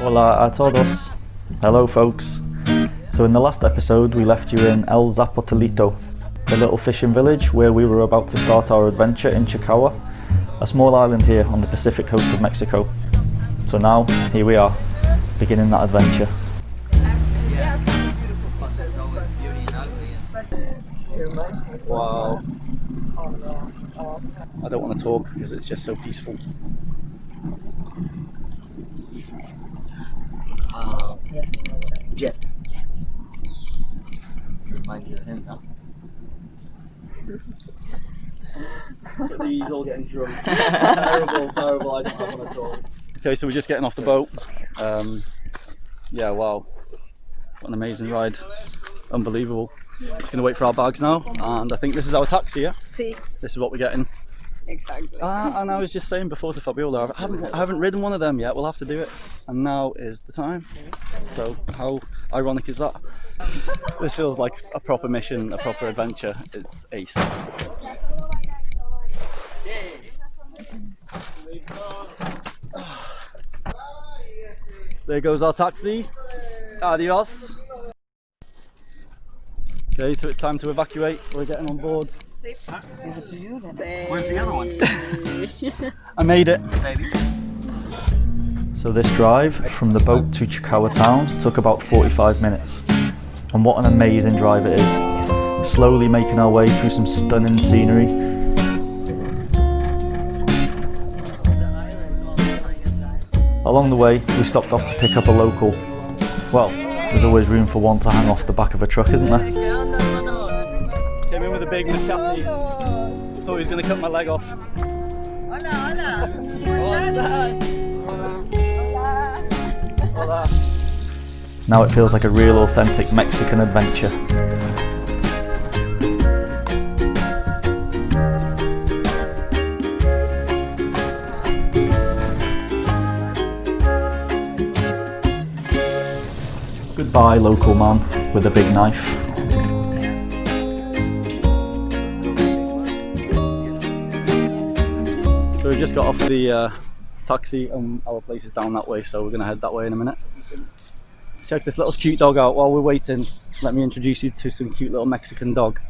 Hola a todos. Hello folks. So in the last episode we left you in El Zapotelito, the little fishing village where we were about to start our adventure in Chicahua, a small island here on the Pacific coast of Mexico. So now, here we are, beginning that adventure. Wow. I don't want to talk because it's just so peaceful. Jet. Reminds you of him now. Look at these all getting drunk. terrible, I don't want to talk. Okay, so we're just getting off the boat. Yeah, wow. What an amazing ride. Unbelievable. Just going to wait for our bags now, and I think this is our taxi, yeah? Sí, This is what we're getting. exactly. And I was just saying before to Fabiola, I haven't ridden one of them yet, we'll have to do it. And now is the time. So how ironic is that? This feels like a proper mission, a proper adventure. It's ace. There goes our taxi. Adios. Okay, so it's time to evacuate. We're getting on board. Where's the other one? I made it. Baby. So this drive from the boat to Chicahua town took about 45 minutes. And what an amazing drive it is. Slowly making our way through some stunning scenery. Along the way, we stopped off to pick up a local. Well, there's always room for one to hang off the back of a truck, isn't there? Came in with a big machete. Thought he was going to cut my leg off. Hola, hola. Hola. Now it feels like a real authentic Mexican adventure. Goodbye, local man with a big knife. So we just got off the taxi and our place is down that way, so we're going to head that way in a minute. Check this little cute dog out. While we're waiting, let me introduce you to some cute little Mexican dog.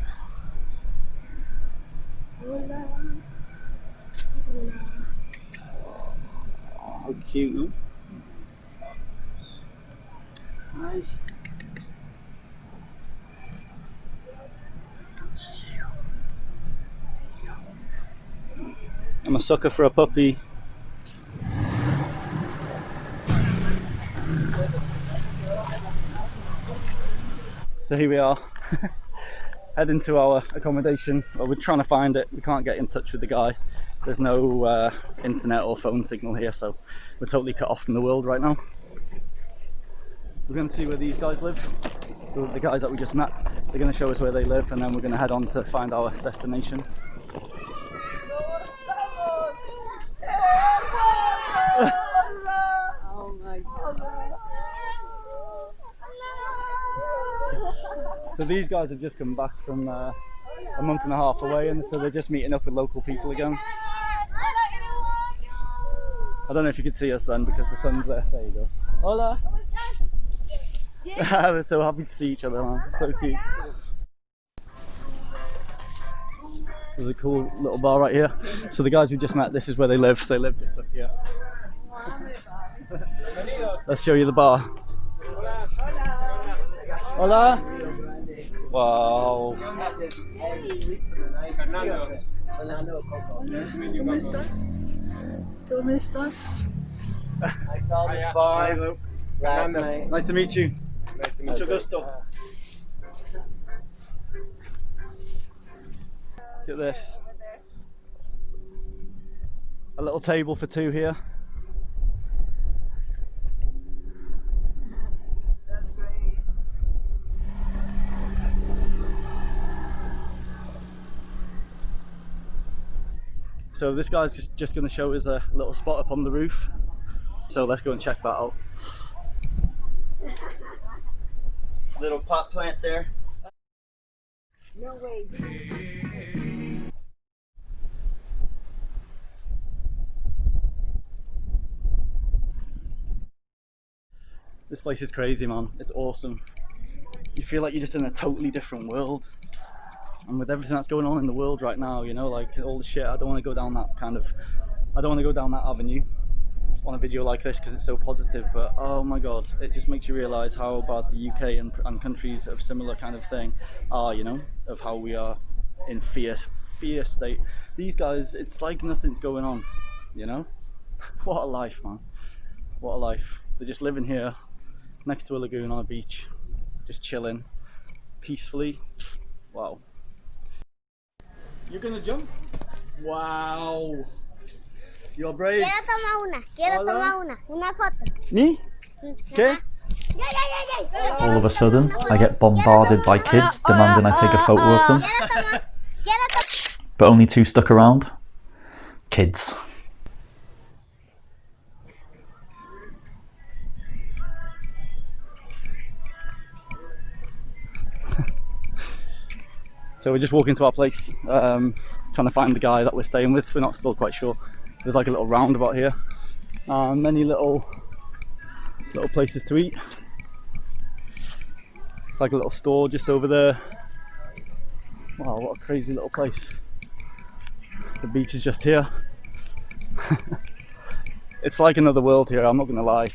How cute, no? Nice. I'm a sucker for a puppy. So here we are, heading to our accommodation. Well, we're trying to find it. We can't get in touch with the guy. There's no internet or phone signal here, so we're totally cut off from the world right now. We're going to see where these guys live. The guys that we just met. They're going to show us where they live, and then we're going to head on to find our destination. Oh my God. So these guys have just come back from a month and a half away, and so they're just meeting up with local people again. I don't know if you could see us then because the sun's there. There you go. Hola! They're so happy to see each other, man. It's so cute. There's a cool little bar right here. So the guys we just met, this is where they live. They live just up here. Let's show you the bar. Hola! Wow! ¿Cómo estás? ¿Cómo estás? I saw this bar last night. Nice to meet you. Mucho gusto. Look at this. A little table for two here. So this guy's just going to show us a little spot up on the roof. So let's go and check that out. Little pot plant there. No way. This place is crazy, man. It's awesome. You feel like you're just in a totally different world. And with everything that's going on in the world right now, you know, like all the shit, I don't want to go down that avenue on a video like this because it's so positive, but oh my god, it just makes you realise how bad the UK and countries of similar kind of thing are, you know, of how we are in fear state. These guys, it's like nothing's going on, you know. What a life, man. What a life. They're just living here next to a lagoon on a beach, just chilling peacefully. Wow. You're gonna jump? Wow. You're brave. Quiero tomar una foto. Me? Okay. Ya. All of a sudden, I get bombarded by kids demanding I take a photo of them. But only 2 stuck around. Kids. So we're just walking to our place, trying to find the guy that we're staying with. We're not still quite sure. There's like a little roundabout here, and many little places to eat. It's like a little store just over there. Wow, what a crazy little place. The beach is just here. It's like another world here, I'm not gonna lie.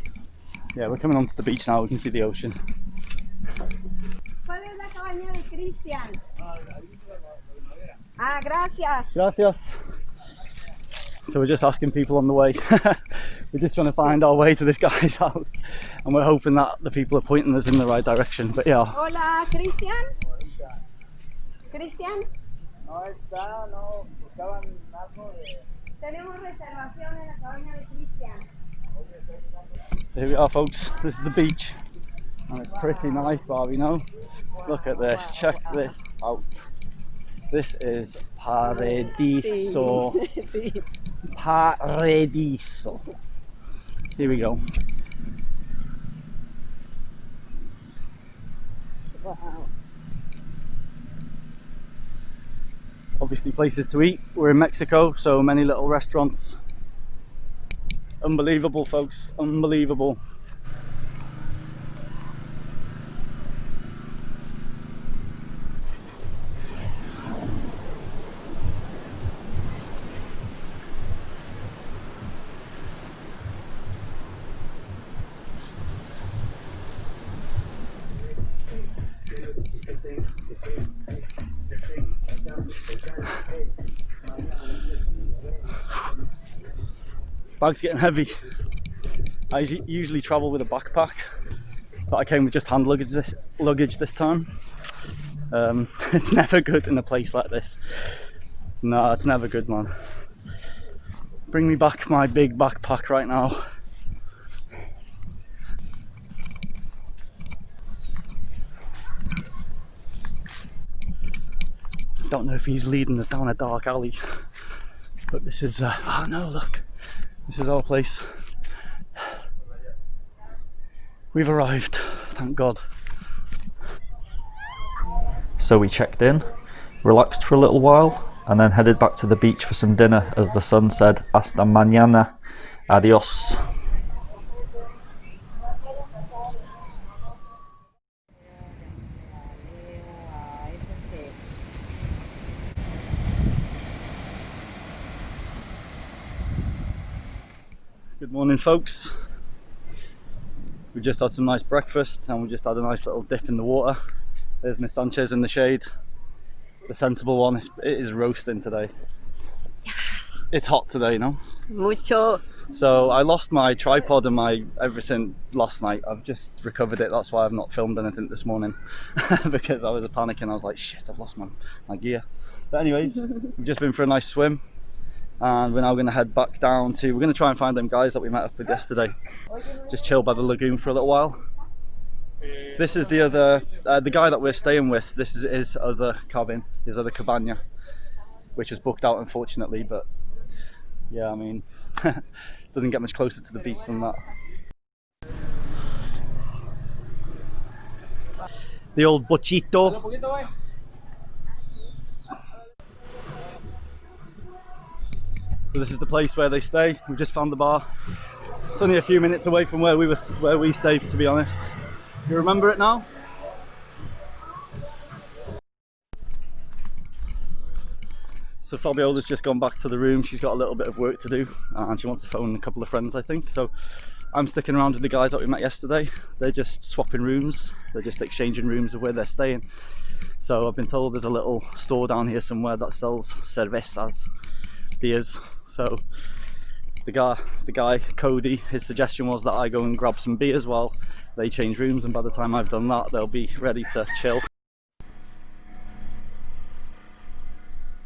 Yeah, we're coming onto the beach now, we can see the ocean. ¿Cuál es la cabaña de Cristian? Ah, gracias. Gracias. So we're just asking people on the way. We're just trying to find our way to this guy's house, and we're hoping that the people are pointing us in the right direction. But yeah. Hola, Cristian. Cristian. No está, no, buscaban algo de... Tenemos reservación en la cabaña de Cristian. So here we are, folks. This is the beach, and it's pretty nice, Barbie. You know, look at this. Check this out. This is paradiso. Sí. Paradiso. Here we go. Wow. Obviously places to eat. We're in Mexico, so many little restaurants. Unbelievable, folks, unbelievable. Bag's getting heavy. I usually travel with a backpack, but I came with just hand luggage this time. It's never good in a place like this. No, it's never good, man. Bring me back my big backpack right now. Don't know if he's leading us down a dark alley, but this is oh no, look, this is our place. We've arrived, thank God. So we checked in, relaxed for a little while, and then headed back to the beach for some dinner as the sun said, hasta mañana, adios. Good morning, folks. We just had some nice breakfast and we just had a nice little dip in the water. There's Miss Sanchez in the shade, the sensible one. It is roasting today. It's hot today, you know. Mucho. So I lost my tripod and my everything last night. I've just recovered it. That's why I've not filmed anything this morning because I was panicking. I was like, shit, I've lost my gear. But anyways, we've just been for a nice swim. And we're now going to head back down to, we're going to try and find them guys that we met up with yesterday. Just chill by the lagoon for a little while. This is the other, the guy that we're staying with, this is his other cabin, his other cabana, which was booked out unfortunately, but yeah, I mean, doesn't get much closer to the beach than that. The old bochito. So this is the place where they stay. We've just found the bar. It's only a few minutes away from where we stayed, to be honest. You remember it now? So Fabiola's just gone back to the room. She's got a little bit of work to do and she wants to phone a couple of friends, I think. So I'm sticking around with the guys that we met yesterday. They're just swapping rooms. They're just exchanging rooms of where they're staying. So I've been told there's a little store down here somewhere that sells cervezas, beers. So the guy Cody, his suggestion was that I go and grab some beers while they change rooms, and by the time I've done that they'll be ready to chill.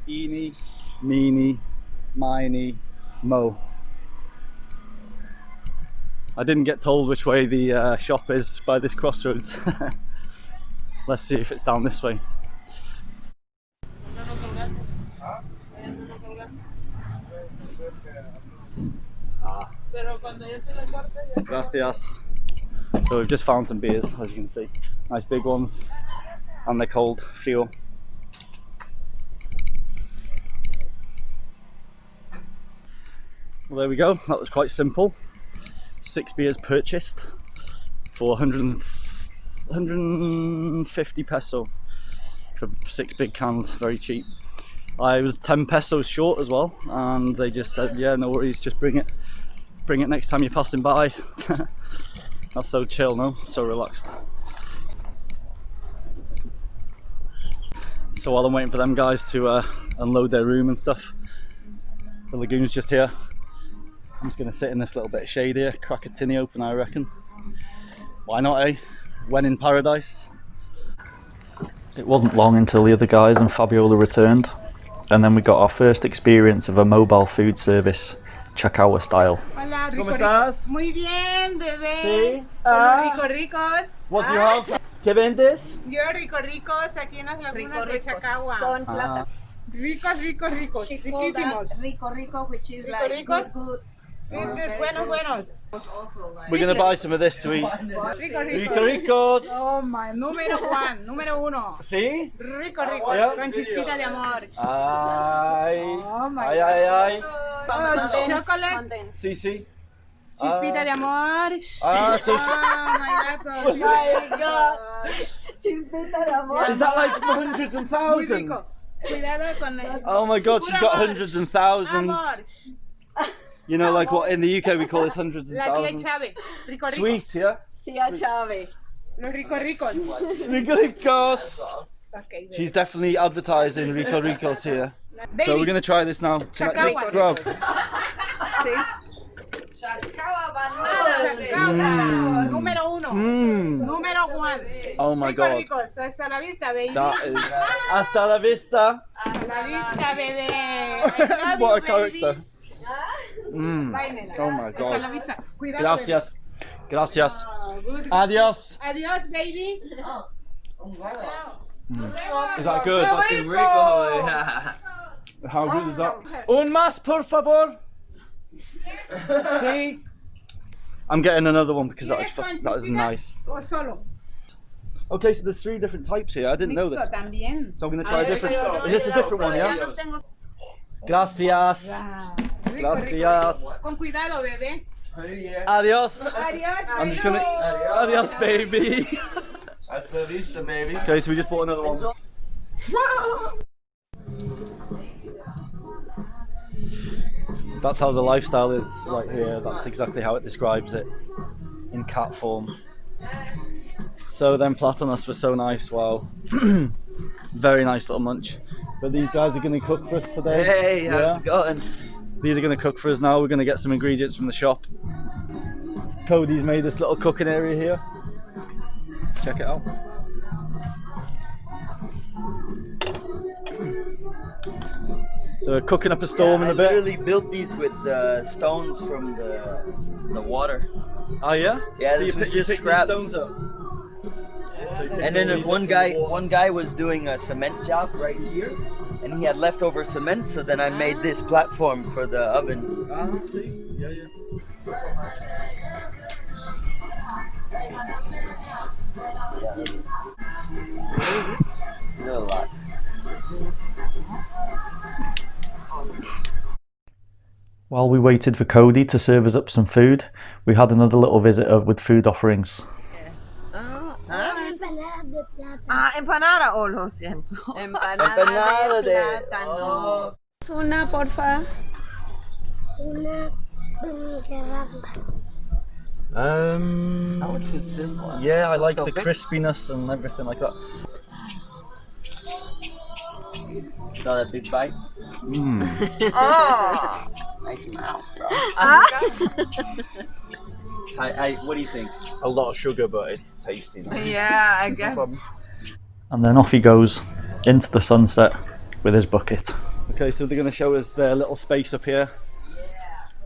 Eeny, meeny, miny, mo. I didn't get told which way the shop is by this crossroads. Let's see if it's down this way. Gracias. So we've just found some beers, as you can see. Nice big ones. And they're cold, frio. Well, there we go. That was quite simple. 6 beers purchased for 150 peso for 6 big cans. Very cheap. I was 10 pesos short as well, and they just said, yeah, no worries, just bring it next time you're passing by. That's so chill, no? So relaxed. So while I'm waiting for them guys to unload their room and stuff, the lagoon's just here. I'm just going to sit in this little bit of shade here, crack a tinny open, I reckon. Why not, eh? When in paradise. It wasn't long until the other guys and Fabiola returned, and then we got our first experience of a mobile food service, Chacao style. Hola, ¿Cómo estás? Muy bien, bebé. Sí. Rico ricos. What do you have? ¿Qué vendes? Yo rico ricos aquí en las lagunas de Chacagua. Son plata. Ricos, ricos, ricos. She called that Riquísimos. rico rico, which is Rico like ricos. good. Good, good. Buenos, buenos. We're going to buy some of this to eat. Rico Rico ricos. ricos. Oh my, número uno. ¿Sí? Rico ricos, Yeah. con chispita de amor. Ay. Oh my Ay, ay, ay. Oh, chocolate, Condense. Sí, sí. chispita de amor. Ah, so Oh my God. Was My God. Chispita de amor. Is that like hundreds and Muy thousands? rico. Cuidado con el... Oh my god, she's got hundreds and thousands. Amor. You know, like what in the UK we call this hundreds and La tía thousands. Chávez. Rico rico. Sweet, yeah? Tía Chave. Los rico ricos. Rico Ricos. Okay, baby. She's definitely advertising Rico Ricos here. Baby. So we're going to try this now. Can I just grab? Chacao Chacao, número uno. Mmm. Número one. Oh my Rico god. ricos. Hasta la vista, baby. That is. Hasta la vista. Hasta la vista, bebé. I love What a you, character. babies. Mmm. Bye, nena. Oh my Hasta la god. vista. Cuidado, Gracias. Gracias. baby. Oh, good. Adios. Adios, baby. Is that good? Fucking rico. How good is that? Un más, por favor. See? I'm getting another one because that is nice. O solo. Okay, so there's 3 different types here. I didn't know this. Mixto también. So I'm going to try a different. Is this a different one, yeah? Gracias. Rico, Gracias. rico. Con cuidado, bebé. Adios. Adios, I'm just gonna. Adios, baby. Hasta la vista, baby. Okay, so we just bought another one. That's how the lifestyle is right here. That's exactly how it describes it in cat form. So then Platanos was so nice, wow. Very nice little munch. But these guys are going to cook for us today. Hey, how's it going? These are going to cook for us now. We're going to get some ingredients from the shop. Cody's made this little cooking area here. Check it out. So we're cooking up a storm in a bit. I literally built these with stones from the water. Oh yeah? Yeah, so this you was pick just these scraps. stones up. So you pick And then all these one up from guy the wall. one guy was doing a cement job right here, and he had leftover cement. So then I made this platform for the oven. Ah, see? Yeah, yeah. A lot. While we waited for Cody to serve us up some food, we had another little visitor with food offerings. Empanadas de plátano. Ah, empanada. Oh, lo siento. Empanada de plátano. Una, porfa. Una que rápida. How much is this one? Yeah, I like the crispiness and everything like that. Saw that big bite? Oh. Nice mouth, bro. What do you think? A lot of sugar, but it's tasty. Yeah, I guess. And then off he goes into the sunset with his bucket. Okay, so they're going to show us their little space up here.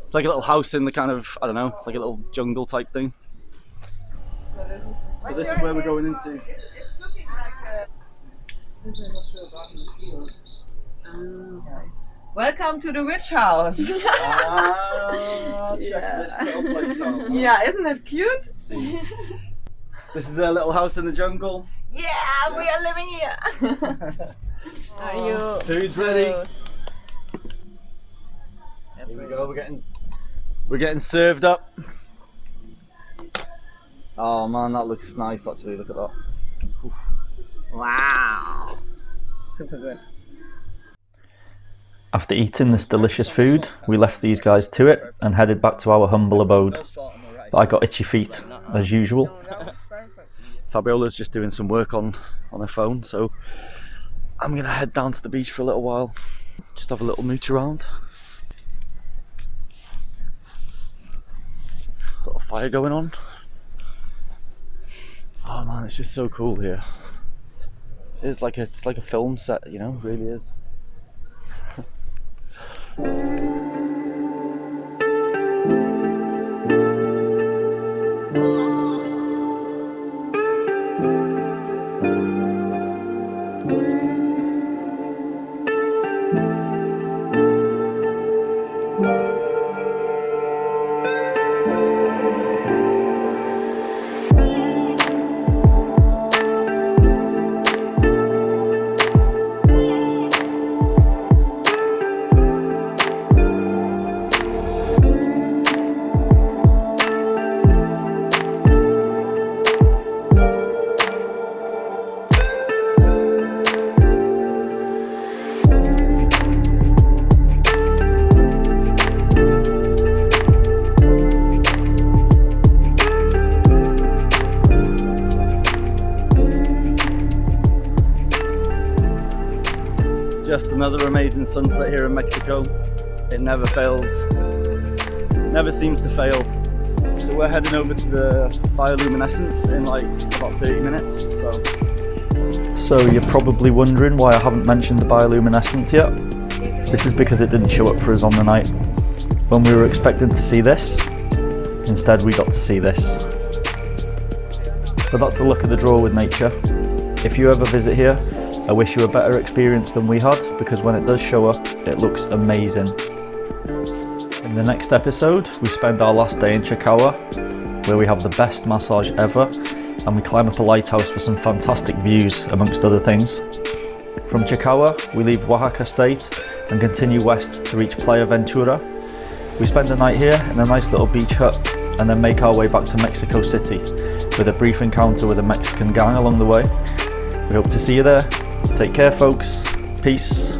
It's like a little house in the kind of, I don't know, it's like a little jungle type thing. So this is where we're going into. Welcome to the witch house. Check this little place out. Yeah, isn't it cute? See. This is their little house in the jungle. Yeah, we are living here. Are you? Food's ready. Here we go. We're getting served up. Oh man, that looks nice actually. Look at that. Oof. Wow. Super good. After eating this delicious food, we left these guys to it and headed back to our humble abode. But I got itchy feet, as usual. Fabiola's just doing some work on her phone, so I'm gonna head down to the beach for a little while, just have a little mooch around. Little fire going on. Oh man, it's just so cool here. It's like a film set, you know, it really is. Just another amazing sunset here in Mexico. It never fails, never seems to fail. So we're heading over to the bioluminescence in like about 30 minutes. So you're probably wondering why I haven't mentioned the bioluminescence yet. This is because it didn't show up for us on the night. When we were expecting to see this, instead we got to see this. But that's the luck of the draw with nature. If you ever visit here, I wish you a better experience than we had, because when it does show up, it looks amazing. In the next episode, we spend our last day in Chacagua, where we have the best massage ever, and we climb up a lighthouse for some fantastic views, amongst other things. From Chacagua, we leave Oaxaca State and continue west to reach Playa Ventura. We spend the night here in a nice little beach hut, and then make our way back to Mexico City, with a brief encounter with a Mexican gang along the way. We hope to see you there. Take care, folks. Peace.